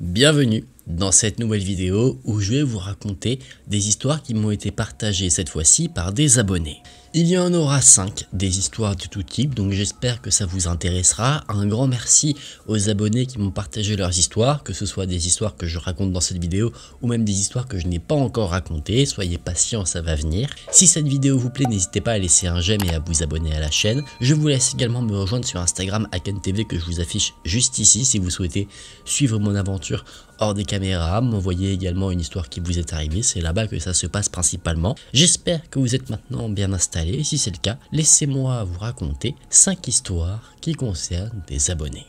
Bienvenue dans cette nouvelle vidéo où je vais vous raconter des histoires qui m'ont été partagées cette fois-ci par des abonnés. Il y en aura 5, des histoires de tout type, donc j'espère que ça vous intéressera. Un grand merci aux abonnés qui m'ont partagé leurs histoires, que ce soit des histoires que je raconte dans cette vidéo ou même des histoires que je n'ai pas encore racontées. Soyez patients, ça va venir. Si cette vidéo vous plaît, n'hésitez pas à laisser un j'aime et à vous abonner à la chaîne. Je vous laisse également me rejoindre sur Instagram @KenTV que je vous affiche juste ici si vous souhaitez suivre mon aventure hors des caméras, m'envoyer également une histoire qui vous est arrivée, c'est là-bas que ça se passe principalement. J'espère que vous êtes maintenant bien installés, si c'est le cas, laissez-moi vous raconter 5 histoires qui concernent des abonnés.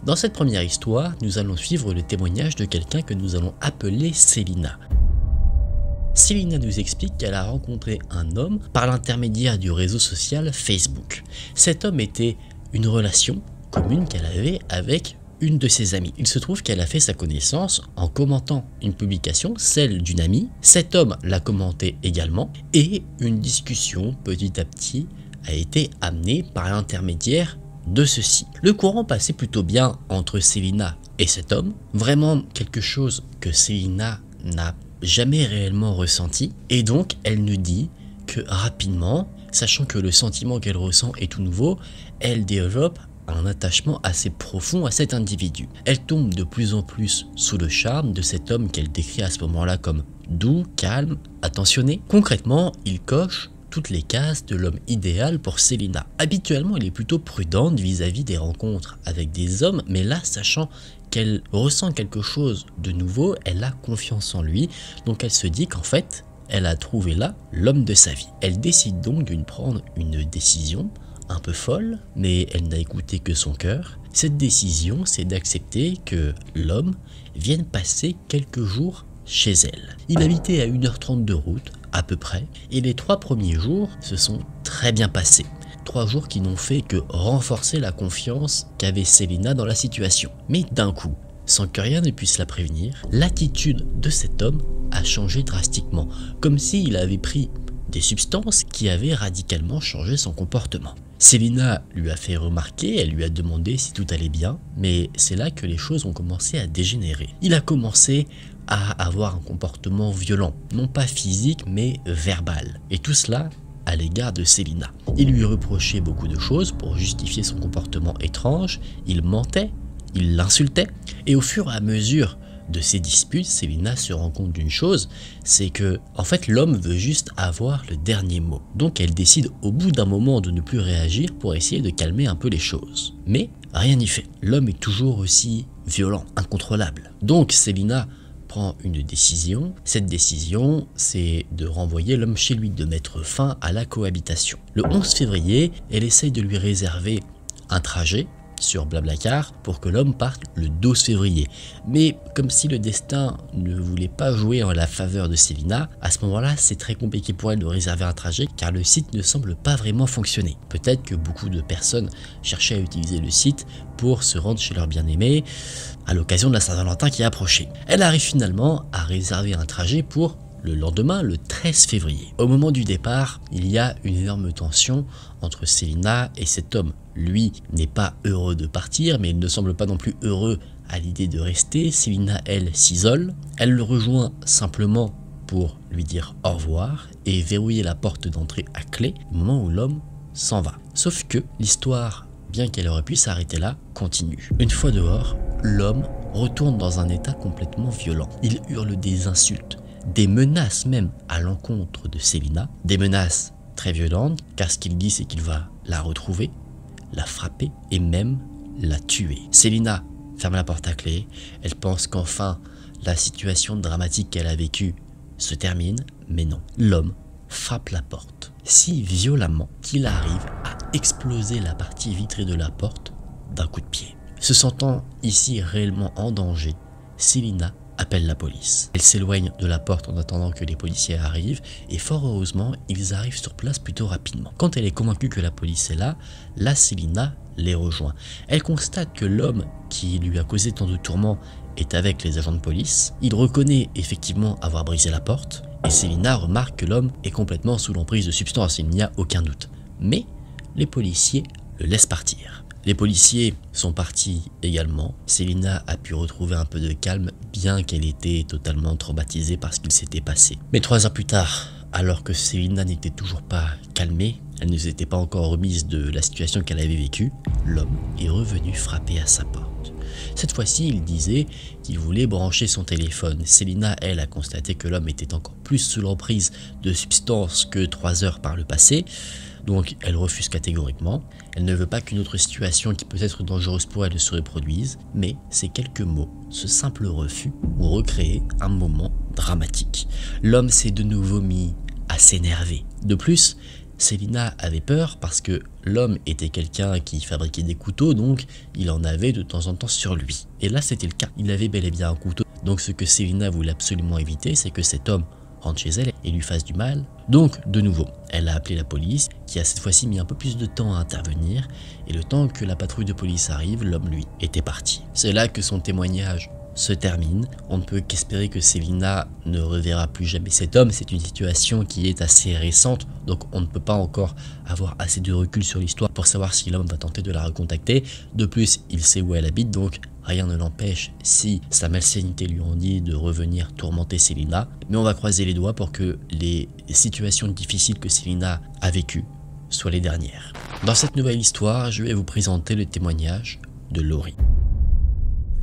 Dans cette première histoire, nous allons suivre le témoignage de quelqu'un que nous allons appeler Célina. Célina nous explique qu'elle a rencontré un homme par l'intermédiaire du réseau social Facebook. Cet homme était une relation commune qu'elle avait avec une de ses amies. Il se trouve qu'elle a fait sa connaissance en commentant une publication, celle d'une amie. Cet homme l'a commentée également et une discussion petit à petit a été amenée par l'intermédiaire de ceci. Le courant passait plutôt bien entre Célina et cet homme, vraiment quelque chose que Célina n'a jamais réellement ressenti, et donc elle nous dit que rapidement, sachant que le sentiment qu'elle ressent est tout nouveau, elle développe un attachement assez profond à cet individu. Elle tombe de plus en plus sous le charme de cet homme qu'elle décrit à ce moment-là comme doux, calme, attentionné. Concrètement, il coche toutes les cases de l'homme idéal pour Célina. Habituellement, elle est plutôt prudente vis-à-vis des rencontres avec des hommes, mais là, sachant qu'elle ressent quelque chose de nouveau, elle a confiance en lui, donc elle se dit qu'en fait, elle a trouvé là l'homme de sa vie. Elle décide donc de prendre une décision un peu folle, mais elle n'a écouté que son cœur. Cette décision, c'est d'accepter que l'homme vienne passer quelques jours chez elle. Il habitait à 1h30 de route, à peu près, et les 3 premiers jours se sont très bien passés. 3 jours qui n'ont fait que renforcer la confiance qu'avait Célina dans la situation. Mais d'un coup, sans que rien ne puisse la prévenir, l'attitude de cet homme a changé drastiquement, comme s'il avait pris des substances qui avaient radicalement changé son comportement. Célina lui a fait remarquer, elle lui a demandé si tout allait bien, mais c'est là que les choses ont commencé à dégénérer. Il a commencé à avoir un comportement violent, non pas physique mais verbal, et tout cela à l'égard de Célina. Il lui reprochait beaucoup de choses pour justifier son comportement étrange, il mentait, il l'insultait, et au fur et à mesure de ces disputes, Célina se rend compte d'une chose, c'est que en fait l'homme veut juste avoir le dernier mot. Donc elle décide au bout d'un moment de ne plus réagir pour essayer de calmer un peu les choses. Mais rien n'y fait, l'homme est toujours aussi violent, incontrôlable. Donc Célina prend une décision. Cette décision, c'est de renvoyer l'homme chez lui, de mettre fin à la cohabitation. Le 11 février, elle essaye de lui réserver un trajet sur Blablacar pour que l'homme parte le 12 février. Mais comme si le destin ne voulait pas jouer en la faveur de Célina, à ce moment-là, c'est très compliqué pour elle de réserver un trajet car le site ne semble pas vraiment fonctionner. Peut-être que beaucoup de personnes cherchaient à utiliser le site pour se rendre chez leur bien-aimé à l'occasion de la Saint-Valentin qui approchait. Elle arrive finalement à réserver un trajet pour le lendemain, le 13 février. Au moment du départ, il y a une énorme tension entre Célina et cet homme. Lui n'est pas heureux de partir, mais il ne semble pas non plus heureux à l'idée de rester. Célina, elle, s'isole. Elle le rejoint simplement pour lui dire au revoir et verrouiller la porte d'entrée à clé au moment où l'homme s'en va. Sauf que l'histoire, bien qu'elle aurait pu s'arrêter là, continue. Une fois dehors, l'homme retourne dans un état complètement violent. Il hurle des insultes, des menaces même à l'encontre de Célina, des menaces très violentes, car ce qu'il dit c'est qu'il va la retrouver, la frapper et même la tuer. Célina ferme la porte à clé, elle pense qu'enfin la situation dramatique qu'elle a vécue se termine, mais non, l'homme frappe la porte si violemment qu'il arrive à exploser la partie vitrée de la porte d'un coup de pied. Se sentant ici réellement en danger, Célina appelle la police. Elle s'éloigne de la porte en attendant que les policiers arrivent et fort heureusement, ils arrivent sur place plutôt rapidement. Quand elle est convaincue que la police est là, la Célina les rejoint. Elle constate que l'homme qui lui a causé tant de tourments est avec les agents de police. Il reconnaît effectivement avoir brisé la porte et Célina remarque que l'homme est complètement sous l'emprise de substances, il n'y a aucun doute. Mais les policiers le laissent partir. Les policiers sont partis également. Célina a pu retrouver un peu de calme, bien qu'elle était totalement traumatisée par ce qu'il s'était passé. Mais 3 heures plus tard, alors que Célina n'était toujours pas calmée, elle ne s'était pas encore remise de la situation qu'elle avait vécue, l'homme est revenu frapper à sa porte. Cette fois-ci, il disait qu'il voulait brancher son téléphone. Célina, elle, a constaté que l'homme était encore plus sous l'emprise de substances que 3 heures par le passé. Donc elle refuse catégoriquement. Elle ne veut pas qu'une autre situation qui peut être dangereuse pour elle se reproduise, mais ces quelques mots, ce simple refus, ont recréé un moment dramatique. L'homme s'est de nouveau mis à s'énerver. De plus, Célina avait peur parce que l'homme était quelqu'un qui fabriquait des couteaux, donc il en avait de temps en temps sur lui. Et là c'était le cas, il avait bel et bien un couteau. Donc ce que Célina voulait absolument éviter, c'est que cet homme rentre chez elle et lui fasse du mal. Donc de nouveau, elle a appelé la police qui a cette fois-ci mis un peu plus de temps à intervenir et le temps que la patrouille de police arrive, l'homme lui était parti. C'est là que son témoignage se termine. On ne peut qu'espérer que Célina ne reverra plus jamais cet homme. C'est une situation qui est assez récente, donc on ne peut pas encore avoir assez de recul sur l'histoire pour savoir si l'homme va tenter de la recontacter. De plus, il sait où elle habite, donc rien ne l'empêche, si sa malsénité lui en dit, de revenir tourmenter Célina. Mais on va croiser les doigts pour que les situations difficiles que Célina a vécues soient les dernières. Dans cette nouvelle histoire, je vais vous présenter le témoignage de Laurie.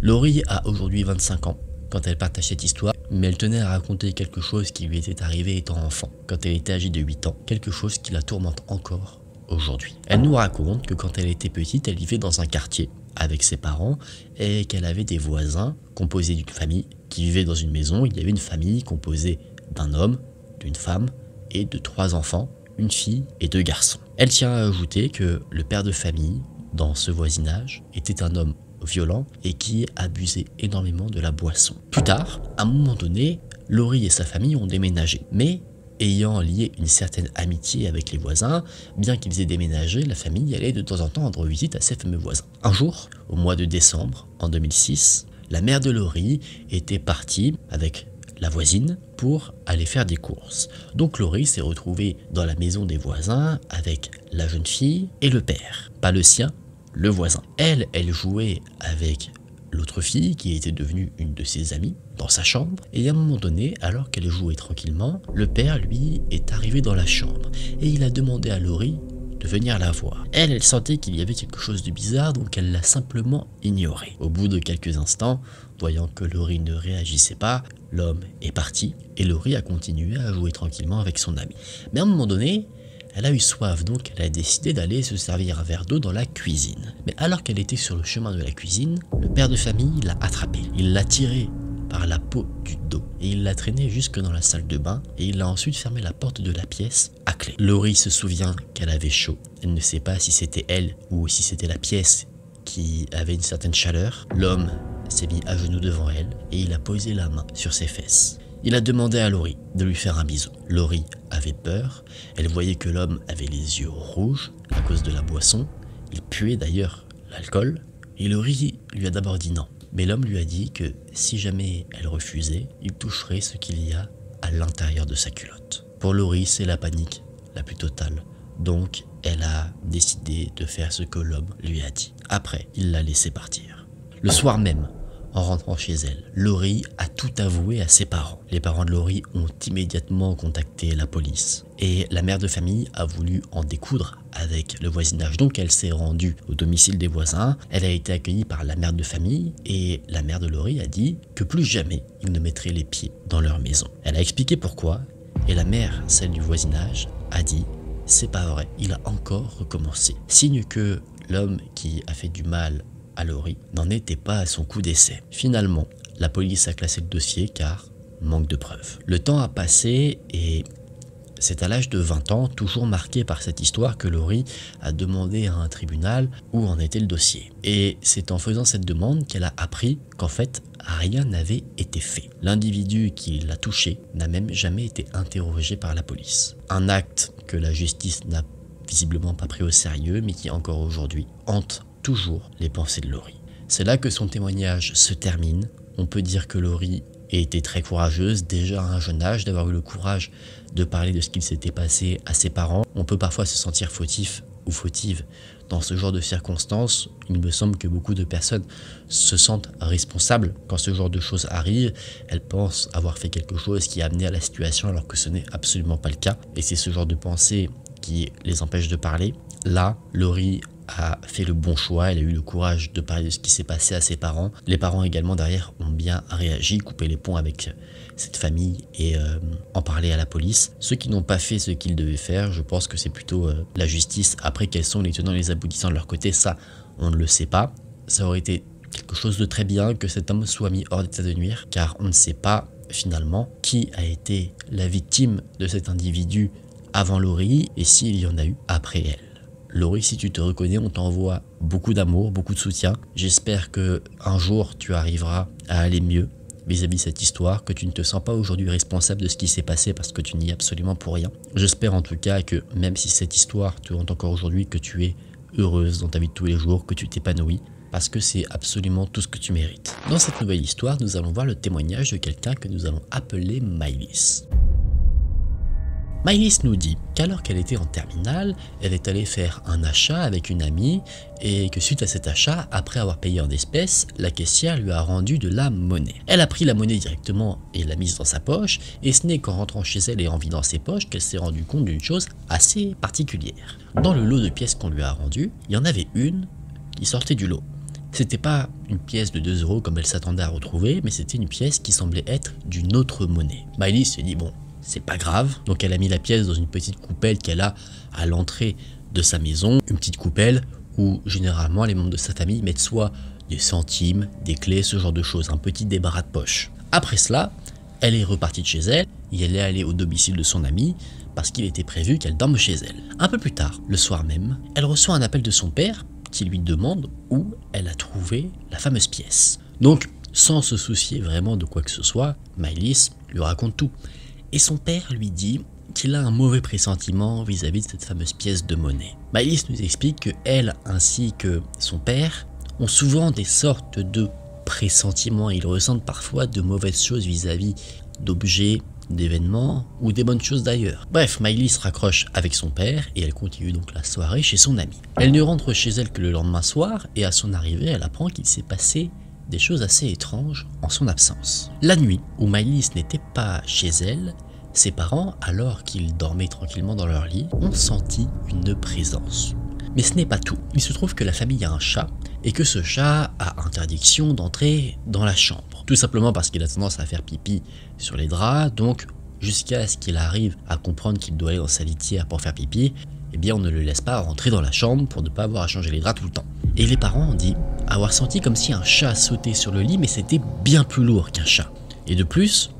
Laurie a aujourd'hui 25 ans quand elle partage cette histoire, mais elle tenait à raconter quelque chose qui lui était arrivé étant enfant, quand elle était âgée de 8 ans, quelque chose qui la tourmente encore aujourd'hui. Elle nous raconte que quand elle était petite, elle vivait dans un quartier avec ses parents et qu'elle avait des voisins composés d'une famille qui vivait dans une maison. Il y avait une famille composée d'un homme, d'une femme et de 3 enfants, une fille et 2 garçons. Elle tient à ajouter que le père de famille dans ce voisinage était un homme violent et qui abusait énormément de la boisson. Plus tard, à un moment donné, Laurie et sa famille ont déménagé, mais ayant lié une certaine amitié avec les voisins, bien qu'ils aient déménagé, la famille allait de temps en temps rendre visite à ces fameux voisins. Un jour, au mois de décembre, en 2006, la mère de Laurie était partie avec la voisine pour aller faire des courses. Donc Laurie s'est retrouvée dans la maison des voisins avec la jeune fille et le père, pas le sien, le voisin. Elle jouait avec l'autre fille qui était devenue une de ses amies dans sa chambre et à un moment donné, alors qu'elle jouait tranquillement, le père lui est arrivé dans la chambre et il a demandé à Laurie de venir la voir. Elle sentait qu'il y avait quelque chose de bizarre, donc elle l'a simplement ignoré. Au bout de quelques instants, voyant que Laurie ne réagissait pas, l'homme est parti et Laurie a continué à jouer tranquillement avec son ami. Mais à un moment donné, elle a eu soif, donc elle a décidé d'aller se servir un verre d'eau dans la cuisine. Mais alors qu'elle était sur le chemin de la cuisine, le père de famille l'a attrapée. Il l'a tirée par la peau du dos et il l'a traînée jusque dans la salle de bain et il a ensuite fermé la porte de la pièce à clé. Laurie se souvient qu'elle avait chaud. Elle ne sait pas si c'était elle ou si c'était la pièce qui avait une certaine chaleur. L'homme s'est mis à genoux devant elle et il a posé la main sur ses fesses. Il a demandé à Laurie de lui faire un bisou. Laurie avait peur, elle voyait que l'homme avait les yeux rouges à cause de la boisson, il puait d'ailleurs l'alcool, et Laurie lui a d'abord dit non. Mais l'homme lui a dit que si jamais elle refusait, il toucherait ce qu'il y a à l'intérieur de sa culotte. Pour Laurie, c'est la panique la plus totale, donc elle a décidé de faire ce que l'homme lui a dit. Après, il l'a laissé partir. Le soir même, en rentrant chez elle, Laurie a tout avoué à ses parents. Les parents de Laurie ont immédiatement contacté la police et la mère de famille a voulu en découdre avec le voisinage. Donc elle s'est rendue au domicile des voisins, elle a été accueillie par la mère de famille et la mère de Laurie a dit que plus jamais ils ne mettraient les pieds dans leur maison. Elle a expliqué pourquoi et la mère, celle du voisinage, a dit « c'est pas vrai, il a encore recommencé ». Signe que l'homme qui a fait du mal à Laurie n'en était pas à son coup d'essai. Finalement, la police a classé le dossier car manque de preuves. Le temps a passé et C'est à l'âge de 20 ans, toujours marqué par cette histoire, que Laurie a demandé à un tribunal où en était le dossier. Et c'est en faisant cette demande qu'elle a appris qu'en fait, rien n'avait été fait. L'individu qui l'a touché n'a même jamais été interrogé par la police. Un acte que la justice n'a visiblement pas pris au sérieux, mais qui encore aujourd'hui hante toujours les pensées de Laurie. C'est là que son témoignage se termine. On peut dire que Laurie a été très courageuse, déjà à un jeune âge, d'avoir eu le courage de parler de ce qu'il s'était passé à ses parents. On peut parfois se sentir fautif ou fautive dans ce genre de circonstances. Il me semble que beaucoup de personnes se sentent responsables quand ce genre de choses arrive. Elles pensent avoir fait quelque chose qui a amené à la situation alors que ce n'est absolument pas le cas. Et c'est ce genre de pensée qui les empêche de parler. Là, Laurie a fait le bon choix, elle a eu le courage de parler de ce qui s'est passé à ses parents. Les parents également derrière ont bien réagi, coupé les ponts avec cette famille et en parler à la police. Ceux qui n'ont pas fait ce qu'ils devaient faire, je pense que c'est plutôt la justice. Après, quels sont les tenants et les aboutissants de leur côté, ça on ne le sait pas. Ça aurait été quelque chose de très bien que cet homme soit mis hors d'état de nuire, car on ne sait pas finalement qui a été la victime de cet individu avant Laurie et s'il y en a eu après elle. Laurie, si tu te reconnais, on t'envoie beaucoup d'amour, beaucoup de soutien. J'espère que un jour tu arriveras à aller mieux vis-à-vis de cette histoire, que tu ne te sens pas aujourd'hui responsable de ce qui s'est passé parce que tu n'y es absolument pour rien. J'espère en tout cas que même si cette histoire te hante encore aujourd'hui, que tu es heureuse dans ta vie de tous les jours, que tu t'épanouis, parce que c'est absolument tout ce que tu mérites. Dans cette nouvelle histoire, nous allons voir le témoignage de quelqu'un que nous allons appeler Maëlys. Maëlys nous dit qu'alors qu'elle était en terminale, elle est allée faire un achat avec une amie et que suite à cet achat, après avoir payé en espèces, la caissière lui a rendu de la monnaie. Elle a pris la monnaie directement et l'a mise dans sa poche et ce n'est qu'en rentrant chez elle et en vidant ses poches qu'elle s'est rendue compte d'une chose assez particulière. Dans le lot de pièces qu'on lui a rendu, il y en avait une qui sortait du lot. C'était pas une pièce de 2 € comme elle s'attendait à retrouver, mais c'était une pièce qui semblait être d'une autre monnaie. Maëlys s'est dit bon, c'est pas grave, donc elle a mis la pièce dans une petite coupelle qu'elle a à l'entrée de sa maison, une petite coupelle où généralement les membres de sa famille mettent soit des centimes, des clés, ce genre de choses, un petit débarras de poche. Après cela, elle est repartie de chez elle et elle est allée au domicile de son amie parce qu'il était prévu qu'elle dorme chez elle. Un peu plus tard, le soir même, elle reçoit un appel de son père qui lui demande où elle a trouvé la fameuse pièce. Donc, sans se soucier vraiment de quoi que ce soit, Maëlys lui raconte tout. Et son père lui dit qu'il a un mauvais pressentiment vis-à-vis de cette fameuse pièce de monnaie. Maëlys nous explique que elle ainsi que son père ont souvent des sortes de pressentiments. Ils ressentent parfois de mauvaises choses vis-à-vis d'objets, d'événements ou des bonnes choses d'ailleurs. Bref, Maëlys raccroche avec son père et elle continue donc la soirée chez son amie. Elle ne rentre chez elle que le lendemain soir et à son arrivée, elle apprend qu'il s'est passé des choses assez étranges en son absence. La nuit où Maëlys n'était pas chez elle, ses parents, alors qu'ils dormaient tranquillement dans leur lit, ont senti une présence. Mais ce n'est pas tout. Il se trouve que la famille a un chat et que ce chat a interdiction d'entrer dans la chambre. Tout simplement parce qu'il a tendance à faire pipi sur les draps, donc jusqu'à ce qu'il arrive à comprendre qu'il doit aller dans sa litière pour faire pipi, eh bien on ne le laisse pas rentrer dans la chambre pour ne pas avoir à changer les draps tout le temps. Et les parents ont dit avoir senti comme si un chat sautait sur le lit, mais c'était bien plus lourd qu'un chat. Et de plus,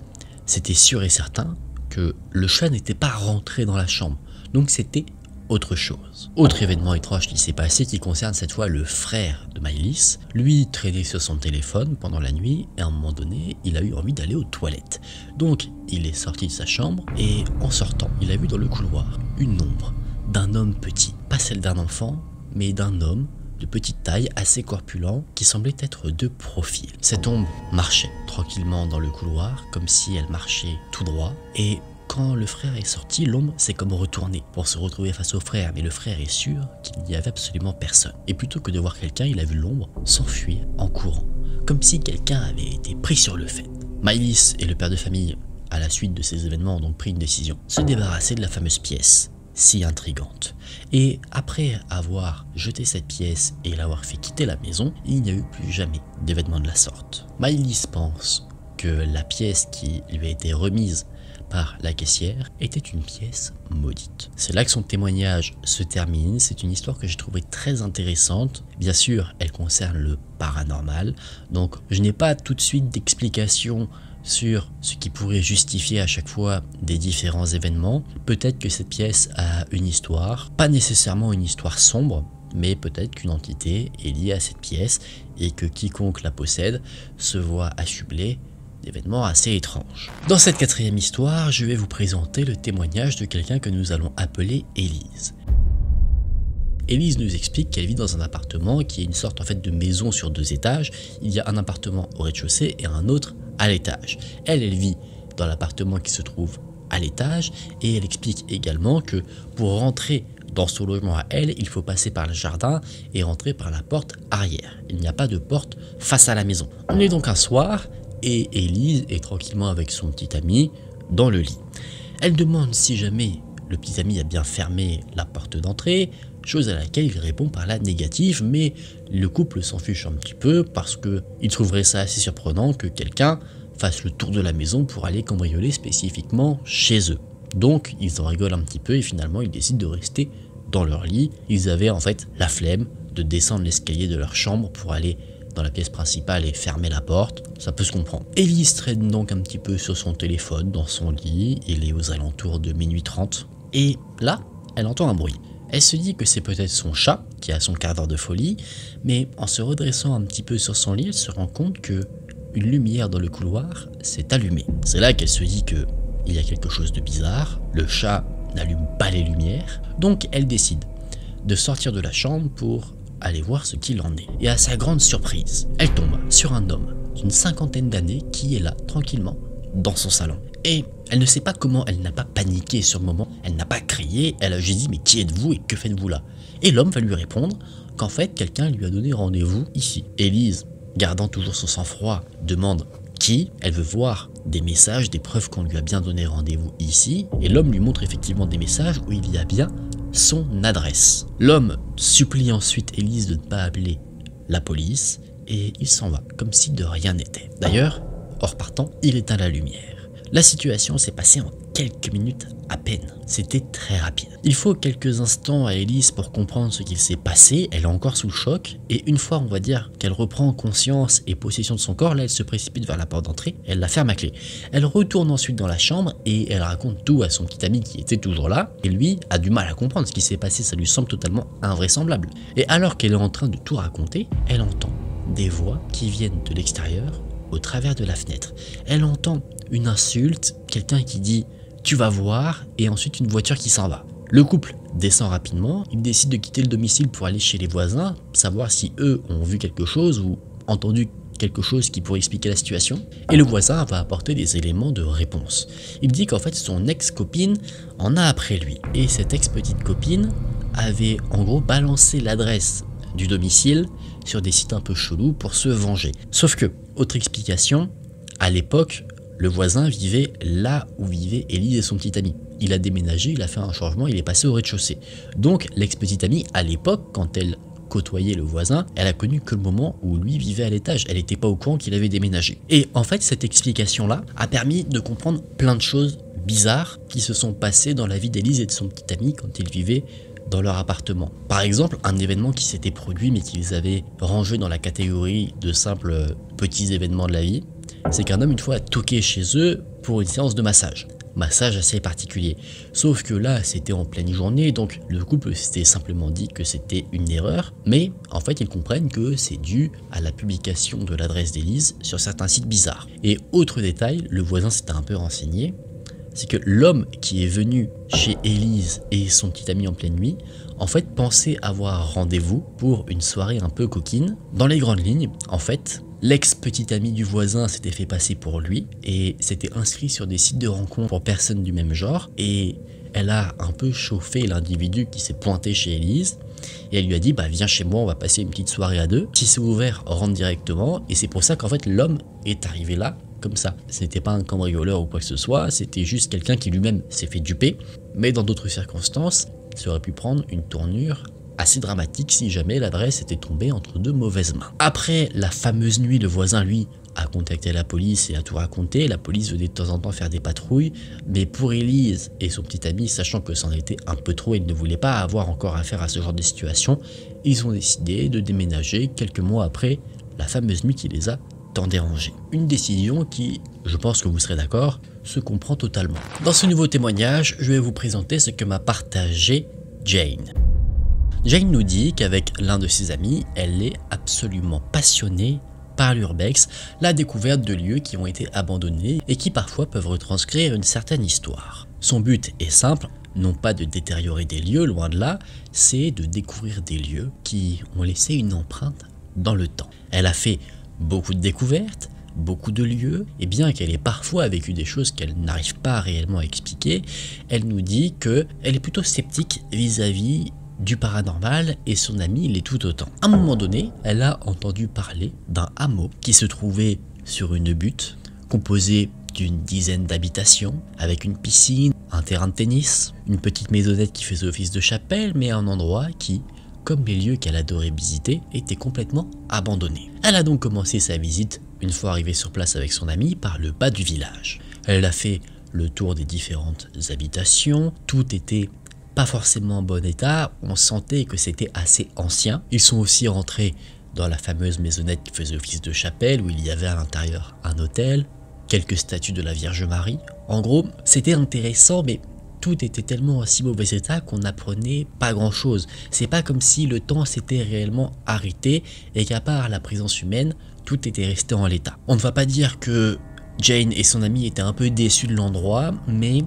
c'était sûr et certain que le chat n'était pas rentré dans la chambre, donc c'était autre chose. Autre événement étrange qui s'est passé qui concerne cette fois le frère de Maëlys. Lui traînait sur son téléphone pendant la nuit et à un moment donné, il a eu envie d'aller aux toilettes. Donc il est sorti de sa chambre et en sortant, il a vu dans le couloir une ombre d'un homme petit. Pas celle d'un enfant, mais d'un homme de petite taille, assez corpulent, qui semblait être de profil. Cette ombre marchait tranquillement dans le couloir, comme si elle marchait tout droit, et quand le frère est sorti, l'ombre s'est comme retournée pour se retrouver face au frère, mais le frère est sûr qu'il n'y avait absolument personne. Et plutôt que de voir quelqu'un, il a vu l'ombre s'enfuir en courant, comme si quelqu'un avait été pris sur le fait. Maëlys et le père de famille, à la suite de ces événements, ont donc pris une décision, se débarrasser de la fameuse pièce, si intrigante. Et après avoir jeté cette pièce et l'avoir fait quitter la maison, il n'y a eu plus jamais d'événement de la sorte. Maëlys pense que la pièce qui lui a été remise par la caissière était une pièce maudite. C'est là que son témoignage se termine. C'est une histoire que j'ai trouvée très intéressante. Bien sûr, elle concerne le paranormal, donc je n'ai pas tout de suite d'explication sur ce qui pourrait justifier à chaque fois des différents événements. Peut-être que cette pièce a une histoire, pas nécessairement une histoire sombre, mais peut-être qu'une entité est liée à cette pièce et que quiconque la possède se voit accablé d'événements assez étranges. Dans cette quatrième histoire, je vais vous présenter le témoignage de quelqu'un que nous allons appeler Élise. Élise nous explique qu'elle vit dans un appartement qui est une sorte en fait de maison sur 2 étages. Il y a un appartement au rez-de-chaussée et un autre à l'étage. Elle vit dans l'appartement qui se trouve à l'étage et elle explique également que pour rentrer dans son logement à elle, il faut passer par le jardin et rentrer par la porte arrière. Il n'y a pas de porte face à la maison. On est donc un soir et Élise est tranquillement avec son petit ami dans le lit. Elle demande si jamais le petit ami a bien fermé la porte d'entrée, chose à laquelle il répond par la négative, mais le couple s'en fiche un petit peu parce qu'il trouverait ça assez surprenant que quelqu'un fasse le tour de la maison pour aller cambrioler spécifiquement chez eux. Donc ils en rigolent un petit peu et finalement ils décident de rester dans leur lit. Ils avaient en fait la flemme de descendre l'escalier de leur chambre pour aller dans la pièce principale et fermer la porte, ça peut se comprendre. Élise traîne donc un petit peu sur son téléphone dans son lit, il est aux alentours de minuit 30, et là, elle entend un bruit. Elle se dit que c'est peut-être son chat qui a son quart d'heure de folie, mais en se redressant un petit peu sur son lit, elle se rend compte que une lumière dans le couloir s'est allumée. C'est là qu'elle se dit que il y a quelque chose de bizarre, le chat n'allume pas les lumières, donc elle décide de sortir de la chambre pour aller voir ce qu'il en est. Et à sa grande surprise, elle tombe sur un homme d'une 50aine d'années qui est là, tranquillement, dans son salon. Et elle ne sait pas comment elle n'a pas paniqué sur le moment, elle n'a pas crié, elle a juste dit « mais qui êtes-vous et que faites-vous là ?» Et l'homme va lui répondre qu'en fait quelqu'un lui a donné rendez-vous ici. Élise, gardant toujours son sang-froid, demande qui, elle veut voir des messages, des preuves qu'on lui a bien donné rendez-vous ici, et l'homme lui montre effectivement des messages où il y a bien son adresse. L'homme supplie ensuite Élise de ne pas appeler la police, et il s'en va, comme si de rien n'était. D'ailleurs, en repartant, il éteint la lumière. La situation s'est passée en quelques minutes à peine. C'était très rapide. Il faut quelques instants à Élise pour comprendre ce qu'il s'est passé. Elle est encore sous le choc. Et une fois, on va dire, qu'elle reprend conscience et possession de son corps, là, elle se précipite vers la porte d'entrée. Elle la ferme à clé. Elle retourne ensuite dans la chambre et elle raconte tout à son petit ami qui était toujours là. Et lui a du mal à comprendre ce qui s'est passé. Ça lui semble totalement invraisemblable. Et alors qu'elle est en train de tout raconter, elle entend des voix qui viennent de l'extérieur au travers de la fenêtre. Elle entend une insulte, quelqu'un qui dit « tu vas voir » et ensuite une voiture qui s'en va. Le couple descend rapidement, il décide de quitter le domicile pour aller chez les voisins, savoir si eux ont vu quelque chose ou entendu quelque chose qui pourrait expliquer la situation. Et le voisin va apporter des éléments de réponse. Il dit qu'en fait son ex-copine en a après lui. Et cette ex-petite copine avait en gros balancé l'adresse du domicile sur des sites un peu chelous pour se venger. Sauf que, autre explication, à l'époque, le voisin vivait là où vivait Élise et son petit ami. Il a déménagé, il a fait un changement, il est passé au rez-de-chaussée. Donc l'ex-petite amie, à l'époque, quand elle côtoyait le voisin, elle a connu que le moment où lui vivait à l'étage. Elle n'était pas au courant qu'il avait déménagé. Et en fait, cette explication-là a permis de comprendre plein de choses bizarres qui se sont passées dans la vie d'Élise et de son petit ami quand ils vivaient dans leur appartement. Par exemple, un événement qui s'était produit mais qu'ils avaient rangé dans la catégorie de simples petits événements de la vie, c'est qu'un homme une fois a toqué chez eux pour une séance de massage. Massage assez particulier. Sauf que là, c'était en pleine journée, donc le couple s'était simplement dit que c'était une erreur, mais en fait, ils comprennent que c'est dû à la publication de l'adresse d'Élise sur certains sites bizarres. Et autre détail, le voisin s'était un peu renseigné, c'est que l'homme qui est venu chez Élise et son petit ami en pleine nuit, en fait, pensait avoir rendez-vous pour une soirée un peu coquine. Dans les grandes lignes, en fait, l'ex-petit ami du voisin s'était fait passer pour lui et s'était inscrit sur des sites de rencontres pour personnes du même genre. Et elle a un peu chauffé l'individu qui s'est pointé chez Élise. Et elle lui a dit, bah viens chez moi, on va passer une petite soirée à deux. Si c'est ouvert, rentre directement. Et c'est pour ça qu'en fait, l'homme est arrivé là comme ça. Ce n'était pas un cambrioleur ou quoi que ce soit, c'était juste quelqu'un qui lui-même s'est fait duper. Mais dans d'autres circonstances, ça aurait pu prendre une tournure assez dramatique si jamais l'adresse était tombée entre de mauvaises mains. Après la fameuse nuit, le voisin, lui, a contacté la police et a tout raconté. La police venait de temps en temps faire des patrouilles, mais pour Élise et son petit ami, sachant que c'en était un peu trop et ne voulaient pas avoir encore affaire à ce genre de situation, ils ont décidé de déménager quelques mois après la fameuse nuit qui les a tant dérangé. Une décision qui, je pense que vous serez d'accord, se comprend totalement. Dans ce nouveau témoignage, je vais vous présenter ce que m'a partagé Jane. Jane nous dit qu'avec l'un de ses amis, elle est absolument passionnée par l'urbex, la découverte de lieux qui ont été abandonnés et qui parfois peuvent retranscrire une certaine histoire. Son but est simple, non pas de détériorer des lieux, loin de là, c'est de découvrir des lieux qui ont laissé une empreinte dans le temps. Elle a fait beaucoup de découvertes, beaucoup de lieux, et bien qu'elle ait parfois vécu des choses qu'elle n'arrive pas réellement à expliquer, elle nous dit qu'elle est plutôt sceptique vis-à-vis du paranormal et son ami l'est tout autant. À un moment donné, elle a entendu parler d'un hameau qui se trouvait sur une butte composée d'une dizaine d'habitations avec une piscine, un terrain de tennis, une petite maisonnette qui faisait office de chapelle, mais un endroit qui, comme les lieux qu'elle adorait visiter, était complètement abandonné. Elle a donc commencé sa visite, une fois arrivée sur place avec son ami, par le bas du village. Elle a fait le tour des différentes habitations, tout était pas forcément en bon état, on sentait que c'était assez ancien. Ils sont aussi rentrés dans la fameuse maisonnette qui faisait office de chapelle, où il y avait à l'intérieur un autel, quelques statues de la Vierge Marie. En gros, c'était intéressant, mais tout était tellement en si mauvais état qu'on n'apprenait pas grand chose. C'est pas comme si le temps s'était réellement arrêté et qu'à part la présence humaine, tout était resté en l'état. On ne va pas dire que Jane et son ami étaient un peu déçus de l'endroit, mais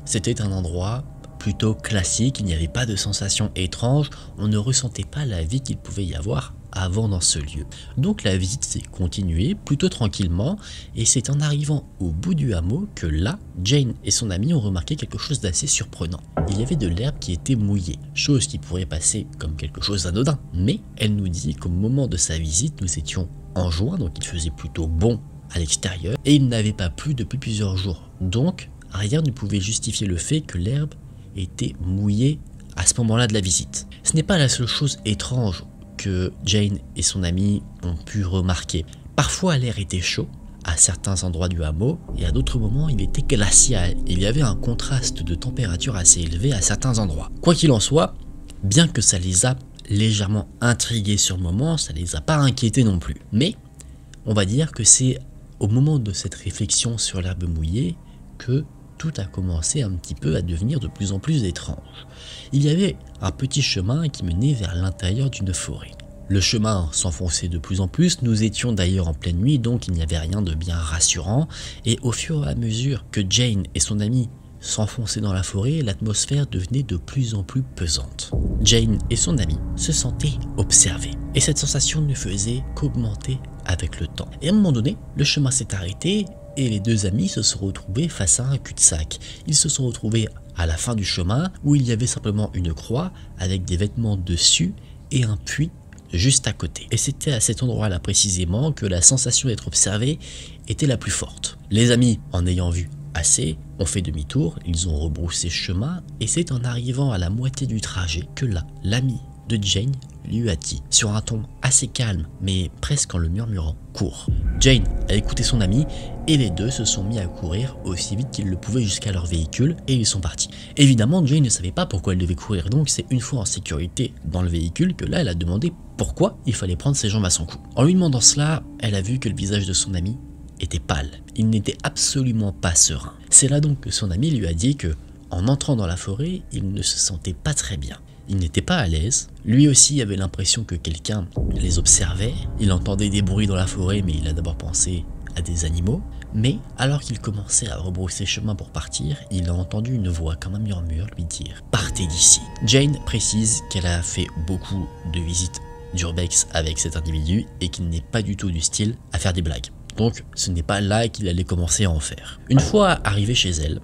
c'était un endroit plutôt classique, il n'y avait pas de sensations étranges, on ne ressentait pas la vie qu'il pouvait y avoir avant dans ce lieu. Donc la visite s'est continuée plutôt tranquillement et c'est en arrivant au bout du hameau que là, Jane et son ami ont remarqué quelque chose d'assez surprenant. Il y avait de l'herbe qui était mouillée, chose qui pourrait passer comme quelque chose d'anodin, mais elle nous dit qu'au moment de sa visite, nous étions en juin, donc il faisait plutôt bon à l'extérieur et il n'avait pas plu depuis plusieurs jours. Donc rien ne pouvait justifier le fait que l'herbe était mouillée à ce moment-là de la visite. Ce n'est pas la seule chose étrange que Jane et son ami ont pu remarquer. Parfois l'air était chaud à certains endroits du hameau et à d'autres moments il était glacial. Il y avait un contraste de température assez élevé à certains endroits. Quoi qu'il en soit, bien que ça les a légèrement intrigués sur le moment, ça les a pas inquiétés non plus. Mais on va dire que c'est au moment de cette réflexion sur l'herbe mouillée que tout a commencé un petit peu à devenir de plus en plus étrange. Il y avait un petit chemin qui menait vers l'intérieur d'une forêt. Le chemin s'enfonçait de plus en plus, nous étions d'ailleurs en pleine nuit, donc il n'y avait rien de bien rassurant, et au fur et à mesure que Jane et son ami s'enfonçaient dans la forêt, l'atmosphère devenait de plus en plus pesante. Jane et son ami se sentaient observés, et cette sensation ne faisait qu'augmenter avec le temps. Et à un moment donné, le chemin s'est arrêté, et les deux amis se sont retrouvés face à un cul-de-sac. Ils se sont retrouvés à la fin du chemin où il y avait simplement une croix avec des vêtements dessus et un puits juste à côté. Et c'était à cet endroit-là précisément que la sensation d'être observé était la plus forte. Les amis, en ayant vu assez, ont fait demi-tour, ils ont rebroussé chemin et c'est en arrivant à la moitié du trajet que là, l'ami de Jane lui a dit, sur un ton assez calme, mais presque en le murmurant, « Cours ». Jane a écouté son ami et les deux se sont mis à courir aussi vite qu'ils le pouvaient jusqu'à leur véhicule et ils sont partis. Évidemment, Jane ne savait pas pourquoi elle devait courir, donc c'est une fois en sécurité dans le véhicule que là, elle a demandé pourquoi il fallait prendre ses jambes à son cou. En lui demandant cela, elle a vu que le visage de son ami était pâle. Il n'était absolument pas serein. C'est là donc que son ami lui a dit que, en entrant dans la forêt, il ne se sentait pas très bien. Il n'était pas à l'aise. Lui aussi avait l'impression que quelqu'un les observait. Il entendait des bruits dans la forêt, mais il a d'abord pensé à des animaux. Mais alors qu'il commençait à rebrousser chemin pour partir, il a entendu une voix comme un murmure lui dire « Partez d'ici ». Jane précise qu'elle a fait beaucoup de visites d'urbex avec cet individu et qu'il n'est pas du tout du style à faire des blagues. Donc ce n'est pas là qu'il allait commencer à en faire. Une fois arrivé chez elle,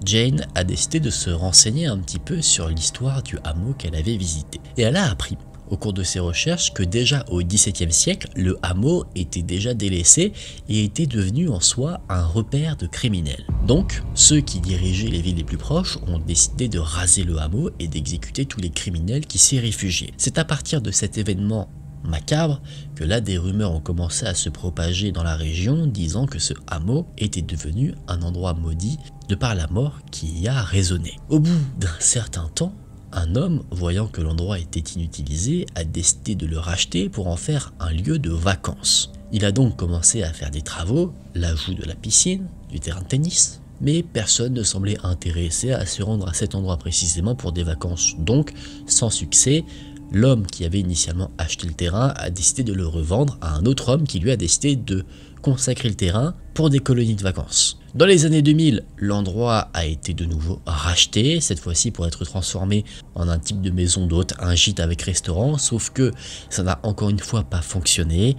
Jane a décidé de se renseigner un petit peu sur l'histoire du hameau qu'elle avait visité. Et elle a appris, au cours de ses recherches, que déjà au XVIIe siècle, le hameau était déjà délaissé et était devenu en soi un repère de criminels. Donc, ceux qui dirigeaient les villes les plus proches ont décidé de raser le hameau et d'exécuter tous les criminels qui s'y réfugiaient. C'est à partir de cet événement macabre que là des rumeurs ont commencé à se propager dans la région disant que ce hameau était devenu un endroit maudit de par la mort qui y a résonné. Au bout d'un certain temps, un homme, voyant que l'endroit était inutilisé, a décidé de le racheter pour en faire un lieu de vacances. Il a donc commencé à faire des travaux, l'ajout de la piscine, du terrain de tennis, mais personne ne semblait intéressé à se rendre à cet endroit précisément pour des vacances. Donc, sans succès, l'homme qui avait initialement acheté le terrain a décidé de le revendre à un autre homme qui lui a décidé de consacrer le terrain pour des colonies de vacances. Dans les années 2000, l'endroit a été de nouveau racheté, cette fois-ci pour être transformé en un type de maison d'hôte, un gîte avec restaurant, sauf que ça n'a encore une fois pas fonctionné.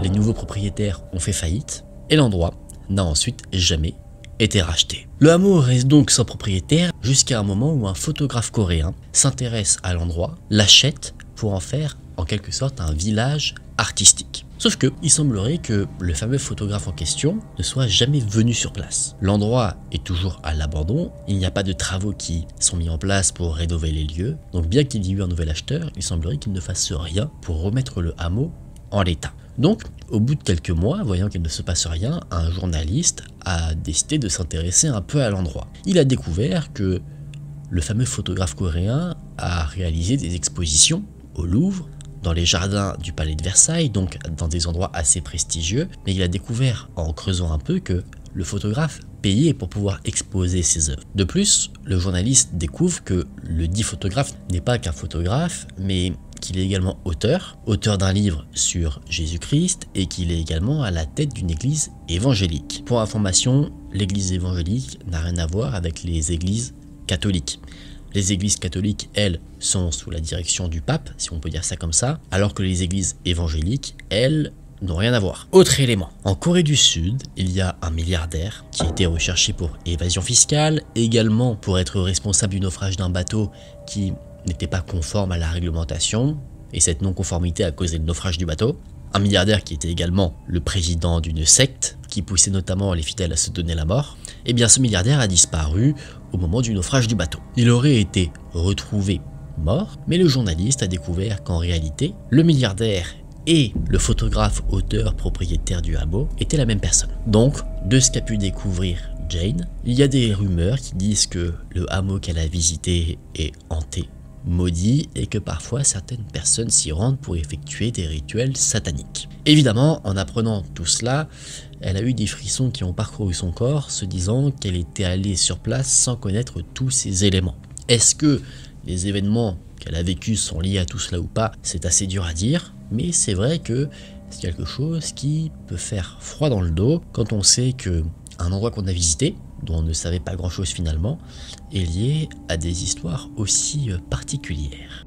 Les nouveaux propriétaires ont fait faillite et l'endroit n'a ensuite jamais été racheté. Le hameau reste donc sans propriétaire jusqu'à un moment où un photographe coréen s'intéresse à l'endroit, l'achète pour en faire en quelque sorte un village artistique. Sauf que il semblerait que le fameux photographe en question ne soit jamais venu sur place. L'endroit est toujours à l'abandon, il n'y a pas de travaux qui sont mis en place pour rénover les lieux, donc bien qu'il y ait eu un nouvel acheteur, il semblerait qu'il ne fasse rien pour remettre le hameau en l'état. Donc, au bout de quelques mois, voyant qu'il ne se passe rien, un journaliste a décidé de s'intéresser un peu à l'endroit. Il a découvert que le fameux photographe coréen a réalisé des expositions au Louvre, dans les jardins du palais de Versailles, donc dans des endroits assez prestigieux, mais il a découvert en creusant un peu que le photographe payait pour pouvoir exposer ses œuvres. De plus, le journaliste découvre que le dit photographe n'est pas qu'un photographe, mais qu'il est également auteur d'un livre sur Jésus-Christ et qu'il est également à la tête d'une église évangélique. Pour information, l'église évangélique n'a rien à voir avec les églises catholiques. Les églises catholiques, elles, sont sous la direction du pape, si on peut dire ça comme ça, alors que les églises évangéliques, elles, n'ont rien à voir. Autre élément, en Corée du Sud, il y a un milliardaire qui a été recherché pour évasion fiscale, également pour être responsable du naufrage d'un bateau qui n'était pas conforme à la réglementation, et cette non-conformité a causé le naufrage du bateau. Un milliardaire qui était également le président d'une secte, qui poussait notamment les fidèles à se donner la mort. Et bien ce milliardaire a disparu au moment du naufrage du bateau. Il aurait été retrouvé mort, mais le journaliste a découvert qu'en réalité, le milliardaire et le photographe auteur propriétaire du hameau étaient la même personne. Donc, de ce qu'a pu découvrir Jane, il y a des rumeurs qui disent que le hameau qu'elle a visité est hanté, maudit, et que parfois certaines personnes s'y rendent pour effectuer des rituels sataniques. Évidemment, en apprenant tout cela, elle a eu des frissons qui ont parcouru son corps, se disant qu'elle était allée sur place sans connaître tous ces éléments. Est-ce que les événements qu'elle a vécus sont liés à tout cela ou pas? C'est assez dur à dire, mais c'est vrai que c'est quelque chose qui peut faire froid dans le dos quand on sait que un endroit qu'on a visité, dont on ne savait pas grand chose finalement, est lié à des histoires aussi particulières.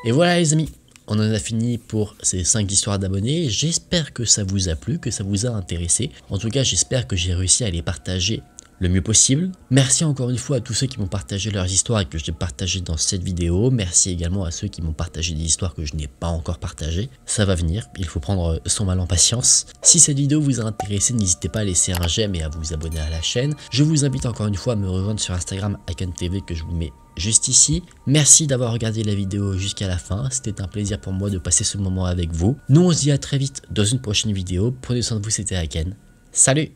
Et voilà les amis, on en a fini pour ces 5 histoires d'abonnés. J'espère que ça vous a plu, que ça vous a intéressé. En tout cas, j'espère que j'ai réussi à les partager le mieux possible. Merci encore une fois à tous ceux qui m'ont partagé leurs histoires et que j'ai partagé dans cette vidéo. Merci également à ceux qui m'ont partagé des histoires que je n'ai pas encore partagées. Ça va venir, il faut prendre son mal en patience. Si cette vidéo vous a intéressé, n'hésitez pas à laisser un j'aime et à vous abonner à la chaîne. Je vous invite encore une fois à me rejoindre sur Instagram @IconTV que je vous mets juste ici. Merci d'avoir regardé la vidéo jusqu'à la fin, c'était un plaisir pour moi de passer ce moment avec vous. Nous on se dit à très vite dans une prochaine vidéo, prenez soin de vous, c'était Aiken, salut.